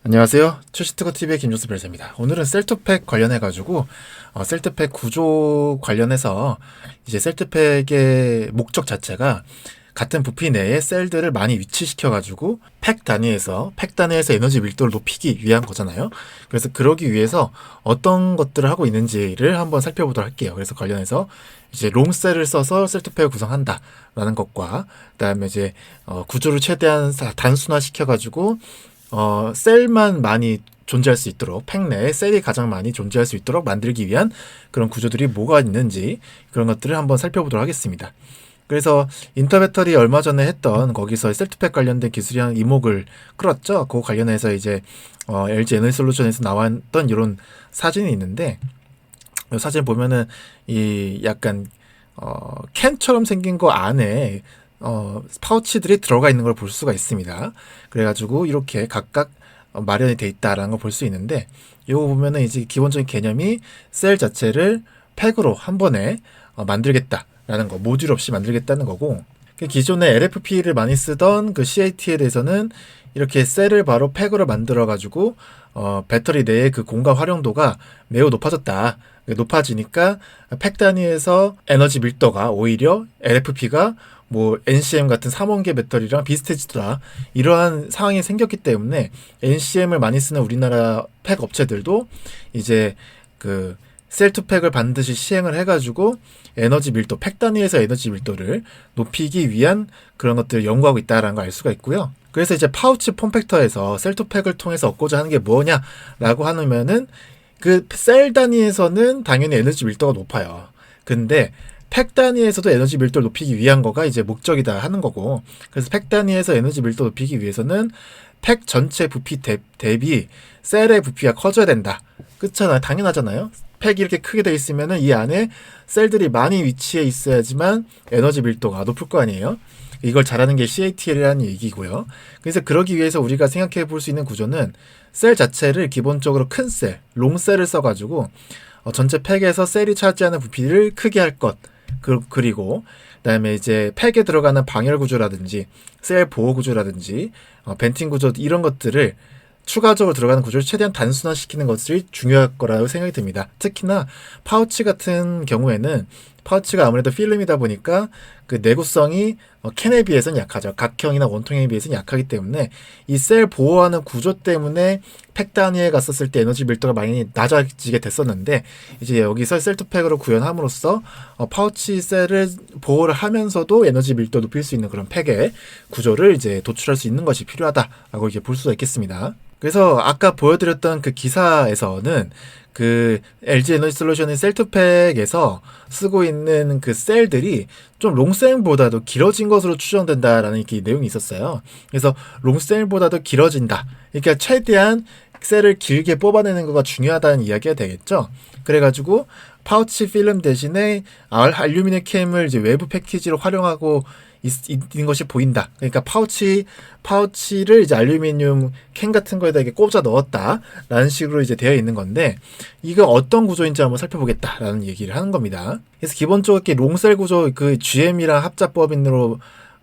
안녕하세요. 출시특허TV의 김종수 변호사입니다. 오늘은 셀투팩 관련해가지고, 셀투팩 구조 관련해서, 이제 셀투팩의 목적 자체가 같은 부피 내에 셀들을 많이 위치시켜가지고, 팩 단위에서 에너지 밀도를 높이기 위한 거잖아요. 그래서 그러기 위해서 어떤 것들을 하고 있는지를 한번 살펴보도록 할게요. 그래서 관련해서, 이제 롱셀을 써서 셀투팩을 구성한다. 라는 것과, 그 다음에 이제, 구조를 최대한 단순화시켜가지고, 셀만 많이 존재할 수 있도록, 팩 내에 셀이 가장 많이 존재할 수 있도록 만들기 위한 그런 구조들이 뭐가 있는지 그런 것들을 한번 살펴보도록 하겠습니다. 그래서 인터배터리 얼마 전에 했던 거기서 셀투팩 관련된 기술이 한 이목을 끌었죠. 그 관련해서 이제 LG 에너지솔루션에서 나왔던 이런 사진이 있는데, 이 사진 보면은 이 약간 캔처럼 생긴 거 안에 파우치들이 들어가 있는 걸 볼 수가 있습니다. 그래가지고 이렇게 각각 마련이 돼 있다라는 걸 볼 수 있는데, 이거 보면은 이제 기본적인 개념이 셀 자체를 팩으로 한 번에 만들겠다라는 거, 모듈 없이 만들겠다는 거고, 기존에 LFP를 많이 쓰던 그 CAT에 대해서는 이렇게 셀을 바로 팩으로 만들어가지고 배터리 내의 그 공간 활용도가 매우 높아졌다. 높아지니까 팩 단위에서 에너지 밀도가 오히려 LFP가 뭐 NCM 같은 3원계 배터리랑 비슷해지더라. 이러한 상황이 생겼기 때문에 NCM을 많이 쓰는 우리나라 팩 업체들도 이제 그 셀투팩을 반드시 시행을 해가지고 에너지 밀도, 팩 단위에서 에너지 밀도를 높이기 위한 그런 것들을 연구하고 있다는 걸 알 수가 있고요. 그래서 이제 파우치 폼팩터에서 셀투팩을 통해서 얻고자 하는 게 뭐냐라고 하면은 그 셀 단위에서는 당연히 에너지 밀도가 높아요. 근데 팩 단위에서도 에너지 밀도를 높이기 위한 거가 이제 목적이다 하는 거고, 그래서 팩 단위에서 에너지 밀도 높이기 위해서는 팩 전체 부피 대비 셀의 부피가 커져야 된다. 그렇잖아요. 당연하잖아요. 팩이 이렇게 크게 돼 있으면은 이 안에 셀들이 많이 위치해 있어야지만 에너지 밀도가 높을 거 아니에요. 이걸 잘하는 게 CATL이라는 얘기고요. 그래서 그러기 위해서 우리가 생각해 볼 수 있는 구조는 셀 자체를 기본적으로 큰 셀, 롱셀을 써가지고 전체 팩에서 셀이 차지하는 부피를 크게 할 것. 그리고 그다음에 이제 팩에 들어가는 방열 구조라든지 셀 보호 구조라든지 벤팅 구조 이런 것들을 추가적으로 들어가는 구조를 최대한 단순화시키는 것이 중요할 거라고 생각이 듭니다. 특히나 파우치 같은 경우에는 파우치가 아무래도 필름이다 보니까 그 내구성이 캔에 비해서는 약하죠. 각형이나 원통에 비해서는 약하기 때문에 이 셀 보호하는 구조 때문에 팩 단위에 갔었을 때 에너지 밀도가 많이 낮아지게 됐었는데, 이제 여기서 셀투팩으로 구현함으로써 파우치 셀을 보호를 하면서도 에너지 밀도 높일 수 있는 그런 팩의 구조를 이제 도출할 수 있는 것이 필요하다라고 이제 볼 수가 있겠습니다. 그래서 아까 보여드렸던 그 기사에서는 그 LG 에너지 솔루션의 셀투팩에서 쓰고 있는 그 셀들이 좀 롱셀보다도 길어진 것으로 추정된다라는 이렇게 내용이 있었어요. 그래서 롱셀보다도 길어진다. 그러니까 최대한 셀을 길게 뽑아내는 거가 중요하다는 이야기가 되겠죠. 그래가지고 파우치 필름 대신에 알루미늄 캠을 이제 외부 패키지로 활용하고 있는 것이 보인다. 그러니까 파우치를 이제 알루미늄 캔 같은 거에다 이렇게 꽂아 넣었다라는 식으로 이제 되어 있는 건데, 이거 어떤 구조인지 한번 살펴보겠다라는 얘기를 하는 겁니다. 그래서 기본적으로 이렇게 롱셀 구조, 그 GM이랑 합작법인으로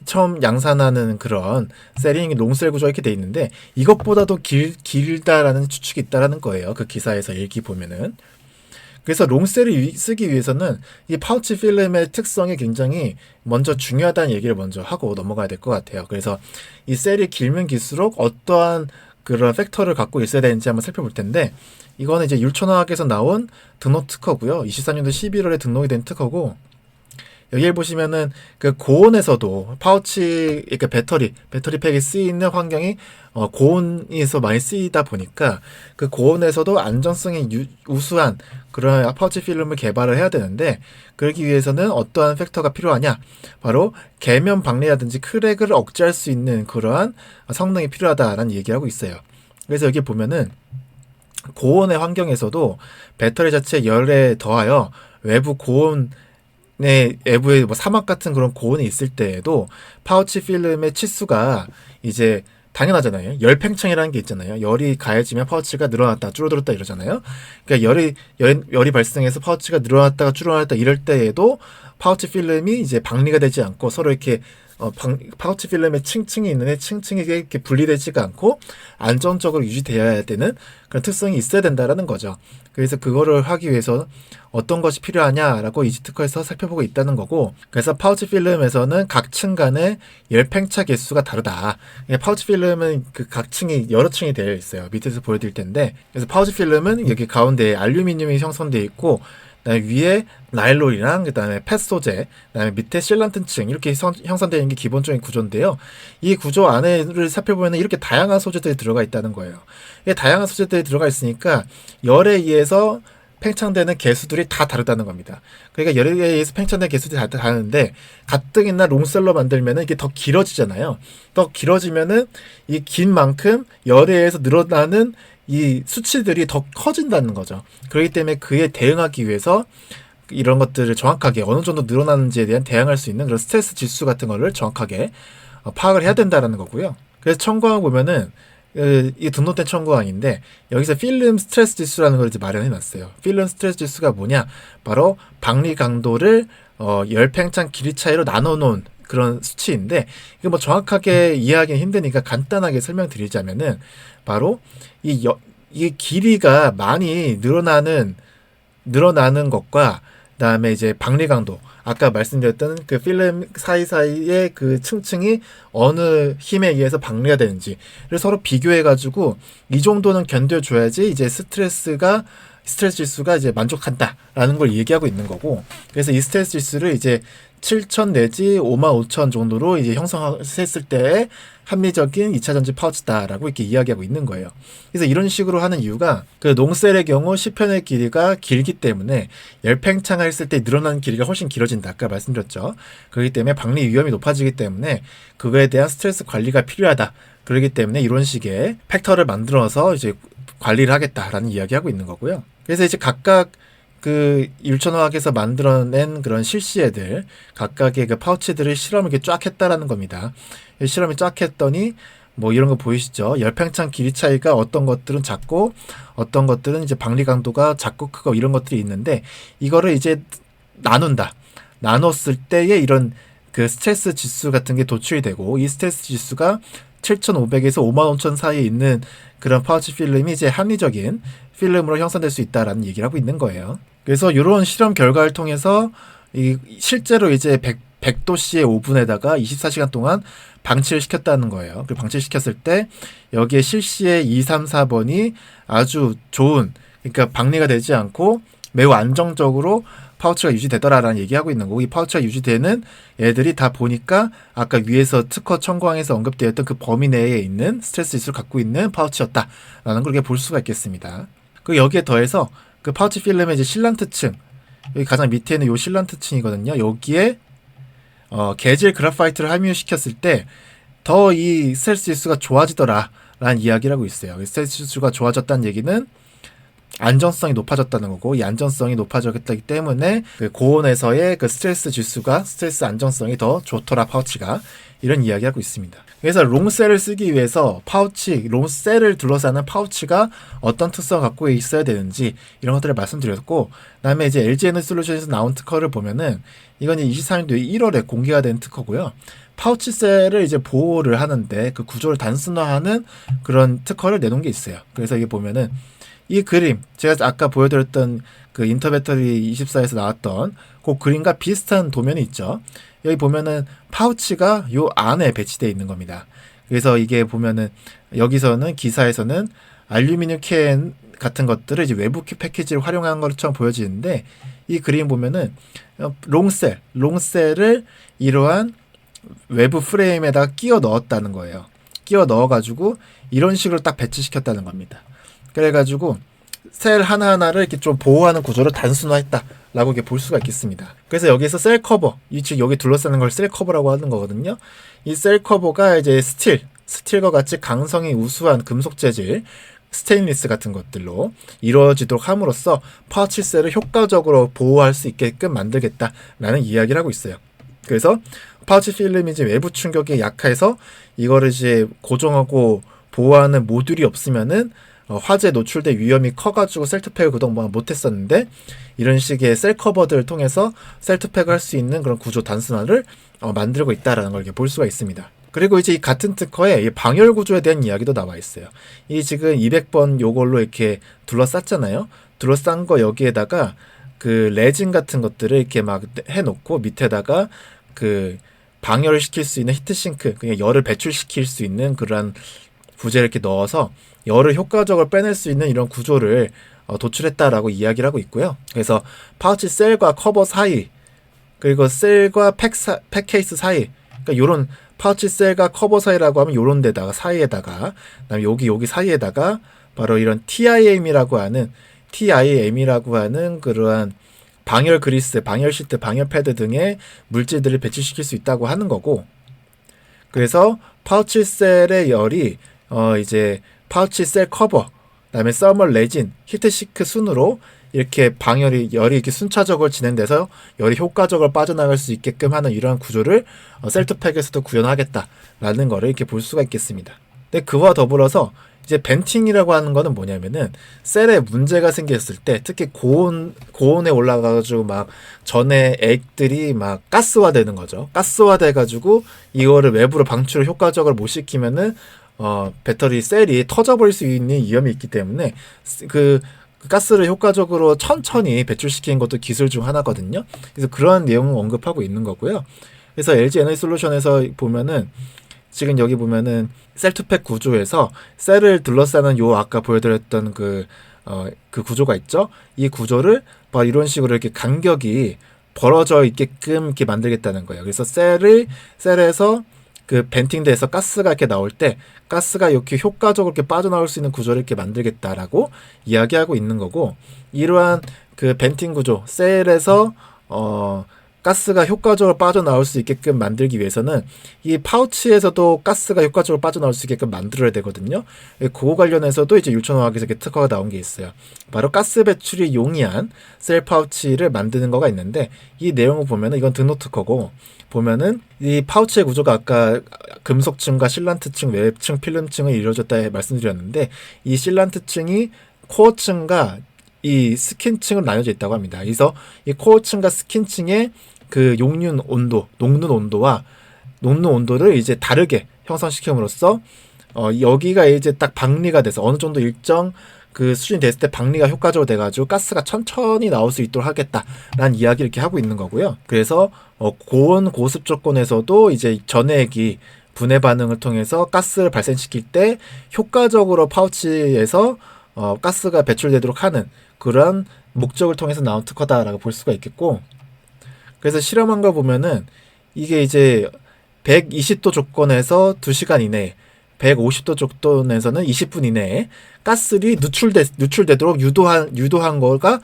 처음 양산하는 그런 셀이 롱셀 구조가 이렇게 돼 있는데, 이것보다도 길다라는 추측이 있다라는 거예요. 그 기사에서 읽기 보면은. 그래서 롱셀을 쓰기 위해서는 이 파우치 필름의 특성이 굉장히 먼저 중요하다는 얘기를 먼저 하고 넘어가야 될 것 같아요. 그래서 이 셀이 길면 길수록 어떠한 그런 팩터를 갖고 있어야 되는지 한번 살펴볼 텐데, 이거는 이제 율천화학에서 나온 등록 특허고요. 24년도 11월에 등록이 된 특허고, 여기에 보시면은 그 고온에서도 파우치, 그러니까 배터리 팩이 쓰이는 환경이 고온에서 많이 쓰이다 보니까 그 고온에서도 안정성이 우수한 그런 파우치 필름을 개발을 해야 되는데, 그러기 위해서는 어떠한 팩터가 필요하냐? 바로 계면 방래라든지 크랙을 억제할 수 있는 그러한 성능이 필요하다라는 얘기를 하고 있어요. 그래서 여기 보면은 고온의 환경에서도 배터리 자체 열에 더하여 외부 고온 외부에 뭐 사막 같은 그런 고온이 있을 때에도 파우치 필름의 치수가 이제 당연하잖아요. 열 팽창이라는 게 있잖아요. 열이 가해지면 파우치가 늘어났다 줄어들었다 이러잖아요. 그러니까 열이 발생해서 파우치가 늘어났다가 줄어났다 이럴 때에도 파우치 필름이 이제 방리가 되지 않고 서로 이렇게 파우치 필름에 층층이 있는데 층층이 이렇게 분리되지가 않고 안정적으로 유지되어야 되는 그런 특성이 있어야 된다라는 거죠. 그래서 그거를 하기 위해서 어떤 것이 필요하냐라고 이지특허에서 살펴보고 있다는 거고, 그래서 파우치 필름에서는 각 층 간의 열팽차 개수가 다르다. 파우치 필름은 그 각 층이 여러 층이 되어 있어요. 밑에서 보여드릴 텐데, 그래서 파우치 필름은 여기 가운데에 알루미늄이 형성되어 있고, 그다음에 위에 나일론이랑 그다음에 펫 소재, 그다음에 밑에 실란튼층 이렇게 형성되어 있는 게 기본적인 구조인데요. 이 구조 안에를 살펴보면 이렇게 다양한 소재들이 들어가 있다는 거예요. 이 다양한 소재들이 들어가 있으니까 열에 의해서 팽창되는 개수들이 다 다르다는 겁니다. 그러니까 열에 의해서 팽창되는 개수들이 다 다른데, 가뜩이나 롱셀로 만들면은 이게 더 길어지잖아요. 더 길어지면은 이 긴 만큼 열에 의해서 늘어나는 이 수치들이 더 커진다는 거죠. 그렇기 때문에 그에 대응하기 위해서 이런 것들을 정확하게 어느 정도 늘어나는지에 대한 대응할 수 있는 그런 스트레스 지수 같은 거를 정확하게 파악을 해야 된다는 거고요. 그래서 청구항 보면은 이 등록된 청구항인데, 여기서 필름 스트레스 지수라는 걸 이제 마련해 놨어요. 필름 스트레스 지수가 뭐냐? 바로 박리 강도를 열팽창 길이 차이로 나눠 놓은 그런 수치인데, 이거 뭐 정확하게 이해하기는 힘드니까 간단하게 설명드리자면은, 바로 이 길이가 많이 늘어나는 것과, 그다음에 이제 박리 강도, 아까 말씀드렸던 그 필름 사이사이의 그 층층이 어느 힘에 의해서 박리가 되는지를 서로 비교해가지고 이 정도는 견뎌줘야지 이제 스트레스 지수가 이제 만족한다라는 걸 얘기하고 있는 거고, 그래서 이 스트레스 지수를 이제 7,000 내지 55,000 정도로 이제 형성했을 때의 합리적인 2차 전지 파우치다라고 이렇게 이야기하고 있는 거예요. 그래서 이런 식으로 하는 이유가, 그 농셀의 경우 10편의 길이가 길기 때문에 열팽창을 했을 때 늘어나는 길이가 훨씬 길어진다. 아까 말씀드렸죠. 그렇기 때문에 박리 위험이 높아지기 때문에 그거에 대한 스트레스 관리가 필요하다. 그렇기 때문에 이런 식의 팩터를 만들어서 이제 관리를 하겠다라는 이야기하고 있는 거고요. 그래서 이제 각각 그 율천화학에서 만들어낸 그런 실시애들, 각각의 그 파우치들을 실험을 이렇게 쫙 했다라는 겁니다. 실험을 쫙 했더니 뭐 이런 거 보이시죠? 열팽창 길이 차이가 어떤 것들은 작고 어떤 것들은 이제 박리 강도가 작고 크고 이런 것들이 있는데, 이거를 이제 나눴을 때의 이런 그 스트레스 지수 같은 게 도출이 되고, 이 스트레스 지수가 7,500에서 55,000 사이에 있는 그런 파우치 필름이 이제 합리적인 필름으로 형성될 수 있다라는 얘기를 하고 있는 거예요. 그래서 이런 실험 결과를 통해서 실제로 이제 100도씨의 오븐에다가 24시간 동안 방치를 시켰다는 거예요. 그리고 방치를 시켰을 때 여기에 실시의 2, 3, 4번이 아주 좋은, 그러니까 박리가 되지 않고 매우 안정적으로 파우치가 유지되더라라는 얘기하고 있는 거고, 이 파우치가 유지되는 애들이 다 보니까 아까 위에서 특허 청구항에서 언급되었던 그 범위 내에 있는 스트레스 지수를 갖고 있는 파우치였다라는 걸 이렇게 볼 수가 있겠습니다. 그리고 여기에 더해서 그 파우치 필름의 이제 실란트층, 여기 가장 밑에 있는 요 실란트층이거든요. 여기에 개질 그래파이트를 함유시켰을 때 더 이 스트레스 지수가 좋아지더라라는 이야기를 하고 있어요. 스트레스 지수가 좋아졌다는 얘기는 안전성이 높아졌다는 거고, 이 안전성이 높아졌기 때문에 그 고온에서의 그 스트레스 안정성이 더 좋더라 파우치가, 이런 이야기하고 있습니다. 그래서 롱셀을 쓰기 위해서 롱셀을 둘러싸는 파우치가 어떤 특성을 갖고 있어야 되는지 이런 것들을 말씀드렸고, 그다음에 이제 LG 에너지 솔루션에서 나온 특허를 보면은 이건 23년도 1월에 공개가 된 특허고요. 파우치 셀을 이제 보호를 하는데 그 구조를 단순화하는 그런 특허를 내놓은 게 있어요. 그래서 이게 보면은 이 그림, 제가 아까 보여드렸던 그 인터배터리 24에서 나왔던 그 그림과 비슷한 도면이 있죠. 여기 보면은 파우치가 요 안에 배치되어 있는 겁니다. 그래서 이게 보면은 여기서는 기사에서는 알루미늄 캔 같은 것들을 이제 외부 패키지를 활용한 것처럼 보여지는데, 이 그림 보면은 롱셀을 이러한 외부 프레임에다가 끼워 넣었다는 거예요. 끼워 넣어가지고 이런 식으로 딱 배치시켰다는 겁니다. 그래가지고 셀 하나하나를 이렇게 좀 보호하는 구조를 단순화했다라고 이렇게 볼 수가 있겠습니다. 그래서 여기서 셀 커버, 즉 여기 둘러싸는 걸 셀 커버라고 하는 거거든요. 이 셀 커버가 이제 스틸과 같이 강성이 우수한 금속 재질, 스테인리스 같은 것들로 이루어지도록 함으로써 파우치 셀을 효과적으로 보호할 수 있게끔 만들겠다라는 이야기를 하고 있어요. 그래서 파우치 필름이 이제 외부 충격에 약해서 이거를 이제 고정하고 보호하는 모듈이 없으면은 화재 노출될 위험이 커가지고 셀트팩을 그동안 못했었는데 이런 식의 셀 커버들을 통해서 셀트팩을 할 수 있는 그런 구조 단순화를 만들고 있다라는 걸 볼 수가 있습니다. 그리고 이제 이 같은 특허에 이 방열 구조에 대한 이야기도 나와 있어요. 이 지금 200번 요걸로 이렇게 둘러쌌잖아요. 둘러싼 거 여기에다가 그 레진 같은 것들을 이렇게 막 해놓고 밑에다가 그 방열을 시킬 수 있는 히트싱크, 그냥 열을 배출시킬 수 있는 그런 부재를 이렇게 넣어서 열을 효과적으로 빼낼 수 있는 이런 구조를 도출했다라고 이야기를 하고 있고요. 그래서 파우치 셀과 커버 사이, 그리고 셀과 팩 케이스 사이, 그러니까 요런 파우치 셀과 커버 사이라고 하면 요런 데다가 사이에다가, 그다음에 여기 사이에다가 바로 이런 TIM이라고 하는 그러한 방열 그리스, 방열 시트, 방열 패드 등의 물질들을 배출시킬 수 있다고 하는 거고, 그래서 파우치 셀의 열이 이제 파우치 셀 커버, 그다음에 서멀 레진, 히트시크 순으로 이렇게 열이 이렇게 순차적으로 진행돼서 열이 효과적으로 빠져나갈 수 있게끔 하는 이러한 구조를 셀트팩에서도 구현하겠다라는 거를 이렇게 볼 수가 있겠습니다. 근데 그와 더불어서 이제 벤팅이라고 하는 거는 뭐냐면은 셀에 문제가 생겼을 때 특히 고온에 올라가가지고 막 전에 액들이 막 가스화되는 거죠. 가스화돼가지고 이거를 외부로 방출을 효과적으로 못 시키면은 배터리 셀이 터져버릴 수 있는 위험이 있기 때문에 그 가스를 효과적으로 천천히 배출시키는 것도 기술 중 하나거든요. 그래서 그런 내용을 언급하고 있는 거고요. 그래서 LG 에너지 솔루션에서 보면은 지금 여기 보면은 셀2팩 구조에서 셀을 둘러싸는 요 아까 보여드렸던 그 구조가 있죠. 이 구조를 이런 식으로 이렇게 간격이 벌어져 있게끔 이렇게 만들겠다는 거예요. 그래서 셀에서 그 벤팅돼서 가스가 이렇게 나올 때 가스가 이렇게 효과적으로 이렇게 빠져나올 수 있는 구조를 이렇게 만들겠다라고 이야기하고 있는 거고, 이러한 그 벤팅 구조, 셀에서 가스가 효과적으로 빠져나올 수 있게끔 만들기 위해서는 이 파우치에서도 가스가 효과적으로 빠져나올 수 있게끔 만들어야 되거든요. 그거 관련해서도 이제 율천화학에서 특허가 나온 게 있어요. 바로 가스 배출이 용이한 셀 파우치를 만드는 거가 있는데, 이 내용을 보면은 이건 등록 특허고, 보면은 이 파우치의 구조가 아까 금속층과 실란트층, 웹층, 필름층을 이루어졌다 말씀드렸는데, 이 실란트층이 코어층과 이 스킨층으로 나뉘어져 있다고 합니다. 그래서 이 코어층과 스킨층의 그 녹는 온도와 녹는 온도를 이제 다르게 형성시킴으로써 여기가 이제 딱 방리가 돼서 어느 정도 일정 그 수준이 됐을 때 방리가 효과적으로 돼가지고 가스가 천천히 나올 수 있도록 하겠다라는 이야기를 이렇게 하고 있는 거고요. 그래서 고온 고습 조건에서도 이제 전해액이 분해 반응을 통해서 가스를 발생시킬 때 효과적으로 파우치에서 가스가 배출되도록 하는 그런 목적을 통해서 나온 특허다라고 볼 수가 있겠고, 그래서 실험한 거 보면은 이게 이제 120도 조건에서 2시간 이내에, 150도 조건에서는 20분 이내에 가스를 누출되도록 유도한 거가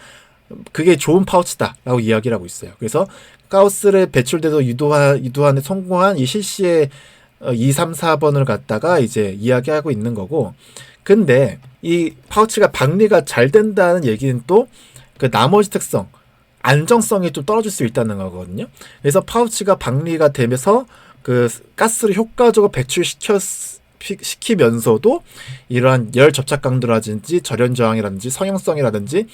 그게 좋은 파우치다라고 이야기를 하고 있어요. 그래서 가스를 배출돼도 유도하는 성공한 이 실시의 2, 3, 4번을 갖다가 이제 이야기하고 있는 거고, 근데 이 파우치가 방리가 잘 된다는 얘기는 또 그 나머지 특성, 안정성이 좀 떨어질 수 있다는 거거든요. 그래서 파우치가 방리가 되면서 그 가스를 효과적으로 배출시키면서도 이러한 열 접착 강도라든지 절연 저항이라든지 성형성이라든지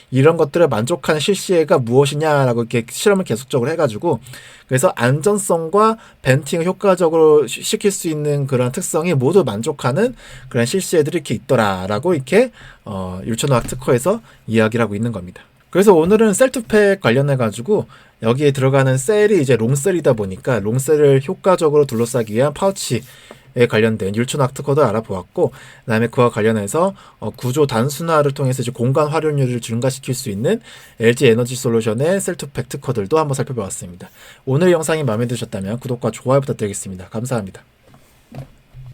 이런 것들을 만족하는 실시에가 무엇이냐라고 이렇게 실험을 계속적으로 해가지고, 그래서 안전성과 벤팅을 효과적으로 시킬 수 있는 그런 특성이 모두 만족하는 그런 실시에들이 이렇게 있더라라고 이렇게 율천화학 특허에서 이야기를 하고 있는 겁니다. 그래서 오늘은 셀2팩 관련해가지고 여기에 들어가는 셀이 이제 롱셀이다 보니까 롱셀을 효과적으로 둘러싸기 위한 파우치에 관련된 율천화학 특허도 알아보았고, 그 다음에 그와 관련해서 구조 단순화를 통해서 이제 공간 활용률을 증가시킬 수 있는 LG 에너지 솔루션의 셀2팩 특허들도 한번 살펴보았습니다. 오늘 영상이 마음에 드셨다면 구독과 좋아요 부탁드리겠습니다. 감사합니다.